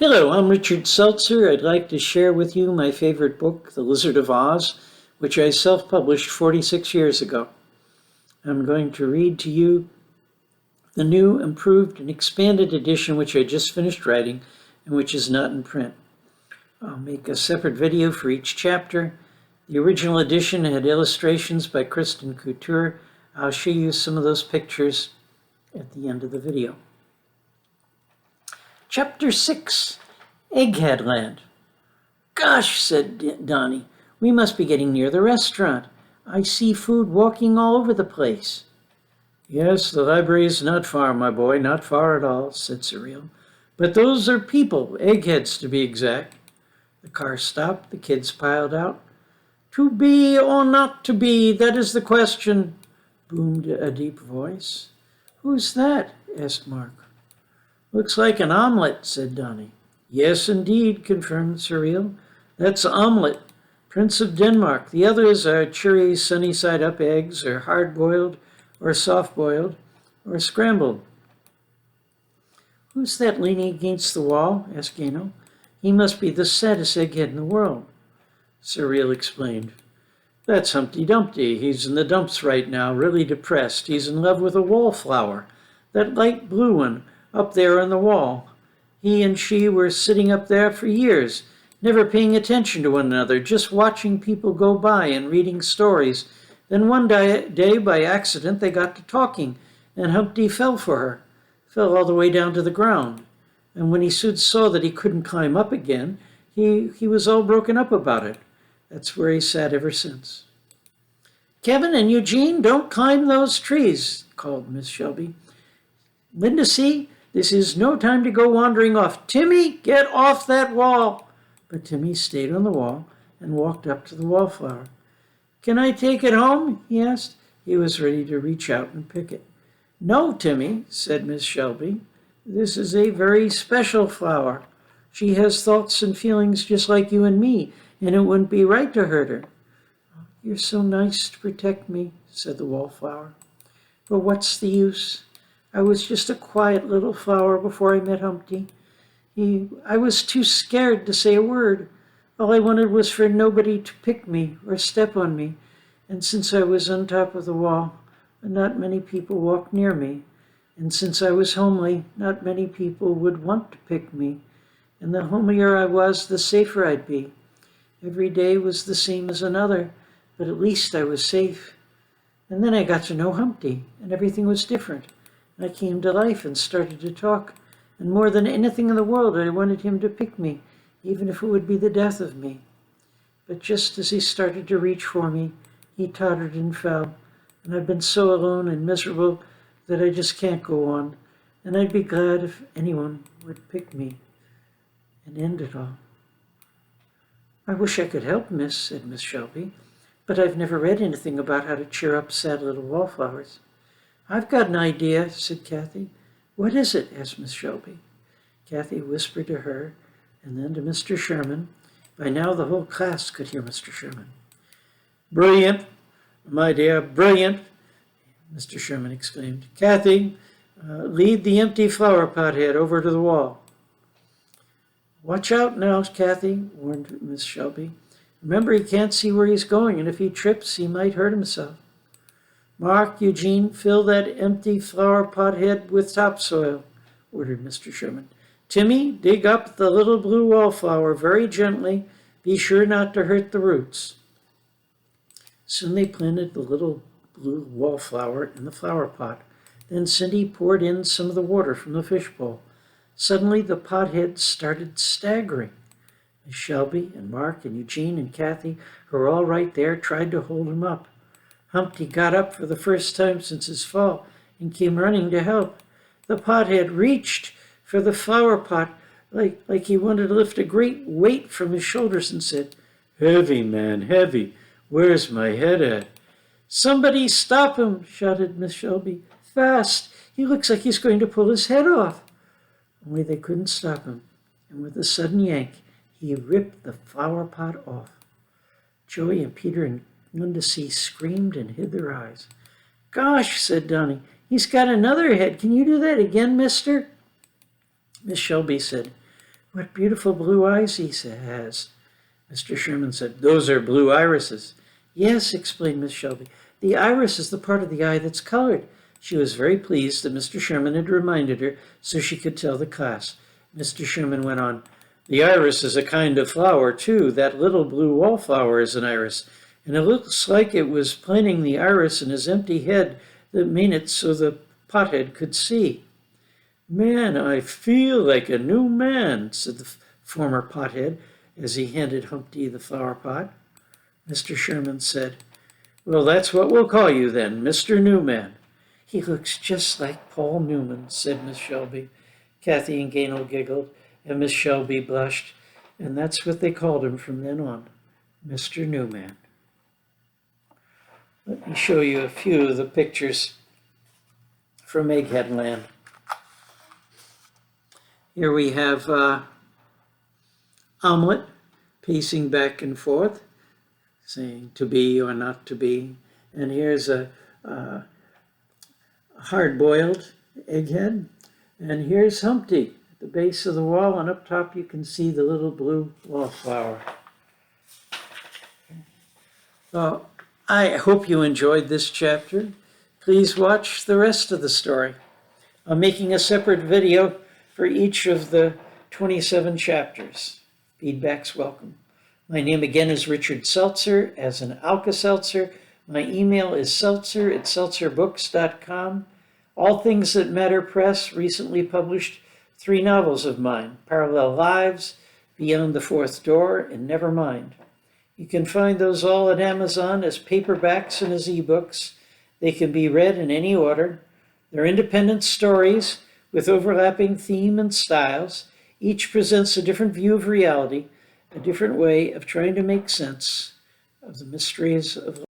Hello, I'm Richard Seltzer. I'd like to share with you my favorite book, The Lizard of Oz, which I self-published 46 years ago. I'm going to read to you the new, improved, and expanded edition which I just finished writing and which is not in print. I'll make a separate video for each chapter. The original edition had illustrations by Christin Couture. I'll show you some of those pictures at the end of the video. Chapter 6, Eggheadland. Gosh, said Donnie, we must be getting near the restaurant. I see food walking all over the place. Yes, the library is not far, my boy, not far at all, said Surreal. But those are people, eggheads to be exact. The car stopped, the kids piled out. To be or not to be, that is the question, boomed a deep voice. Who's that? Asked Mark. Looks like an omelet, said Donnie. Yes, indeed, confirmed Surreal. That's Omelet, Prince of Denmark. The others are cheery, sunny-side-up eggs, or hard-boiled, or soft-boiled, or scrambled. Who's that leaning against the wall? Asked Gano. He must be the saddest egghead in the world. Surreal explained. That's Humpty Dumpty. He's in the dumps right now, really depressed. He's in love with a wallflower, that light blue one, up there on the wall. He and she were sitting up there for years, never paying attention to one another, just watching people go by and reading stories. Then one day, by accident, they got to talking, and Humpty fell for her, fell all the way down to the ground. And when he soon saw that he couldn't climb up again, he was all broken up about it. That's where he sat ever since. Kevin and Eugene, don't climb those trees, called Miss Shelby. Linda, see? This is no time to go wandering off. Timmy, get off that wall. But Timmy stayed on the wall and walked up to the wallflower. Can I take it home? He asked. He was ready to reach out and pick it. No, Timmy, said Miss Shelby. This is a very special flower. She has thoughts and feelings just like you and me, and it wouldn't be right to hurt her. You're so nice to protect me, said the wallflower. But what's the use? I was just a quiet little flower before I met Humpty. I was too scared to say a word. All I wanted was for nobody to pick me or step on me. And since I was on top of the wall, not many people walked near me. And since I was homely, not many people would want to pick me. And the homelier I was, the safer I'd be. Every day was the same as another, but at least I was safe. And then I got to know Humpty, and everything was different. I came to life and started to talk, and more than anything in the world, I wanted him to pick me, even if it would be the death of me. But just as he started to reach for me, he tottered and fell, and I've been so alone and miserable that I just can't go on, and I'd be glad if anyone would pick me and end it all. I wish I could help, miss, said Miss Shelby, but I've never read anything about how to cheer up sad little wallflowers. I've got an idea, said Kathy. What is it? Asked Miss Shelby. Kathy whispered to her and then to Mr. Sherman. By now the whole class could hear Mr. Sherman. Brilliant, my dear, brilliant, Mr. Sherman exclaimed. Kathy, lead the empty flower pot head over to the wall. Watch out now, Kathy, warned Miss Shelby. Remember, he can't see where he's going, and if he trips, he might hurt himself. Mark, Eugene, fill that empty flower pot head with topsoil, ordered Mr. Sherman. Timmy, dig up the little blue wallflower very gently. Be sure not to hurt the roots. Soon they planted the little blue wallflower in the flower pot. Then Cindy poured in some of the water from the fishbowl. Suddenly the pot head started staggering. Miss Shelby and Mark and Eugene and Kathy, who were all right there, tried to hold him up. Humpty got up for the first time since his fall and came running to help. The pothead reached for the flower pot like he wanted to lift a great weight from his shoulders and said, Heavy, man, heavy. Where's my head at? Somebody stop him, shouted Miss Shelby. Fast. He looks like he's going to pull his head off. Only they couldn't stop him, and with a sudden yank, he ripped the flower pot off. Joey and Peter and Linda C. screamed and hid their eyes. Gosh, said Donnie, he's got another head. Can you do that again, mister? Miss Shelby said, What beautiful blue eyes he has. Mr. Sherman said, those are blue irises. Yes, explained Miss Shelby. The iris is the part of the eye that's colored. She was very pleased that Mr. Sherman had reminded her so she could tell the class. Mr. Sherman went on, the iris is a kind of flower, too. That little blue wallflower is an iris. And it looks like it was planting the iris in his empty head that made it so the pothead could see. Man, I feel like a new man, said the former pothead as he handed Humpty the flower pot. Mr. Sherman said, well, that's what we'll call you then, Mr. Newman. He looks just like Paul Newman, said Miss Shelby. Kathy and Gaynell giggled, and Miss Shelby blushed, and that's what they called him from then on, Mr. Newman. Let me show you a few of the pictures from Eggheadland. Here we have Omelette pacing back and forth, saying to be or not to be. And here's a hard-boiled egghead. And here's Humpty at the base of the wall, and up top you can see the little blue wallflower. Well, I hope you enjoyed this chapter. Please watch the rest of the story. I'm making a separate video for each of the 27 chapters. Feedback's welcome. My name again is Richard Seltzer, as in Alka-Seltzer. My email is seltzer@seltzerbooks.com. All Things That Matter Press recently published 3 novels of mine, Parallel Lives, Beyond the Fourth Door, and Nevermind. You can find those all at Amazon as paperbacks and as ebooks. They can be read in any order. They're independent stories with overlapping theme and styles. Each presents a different view of reality, a different way of trying to make sense of the mysteries of life.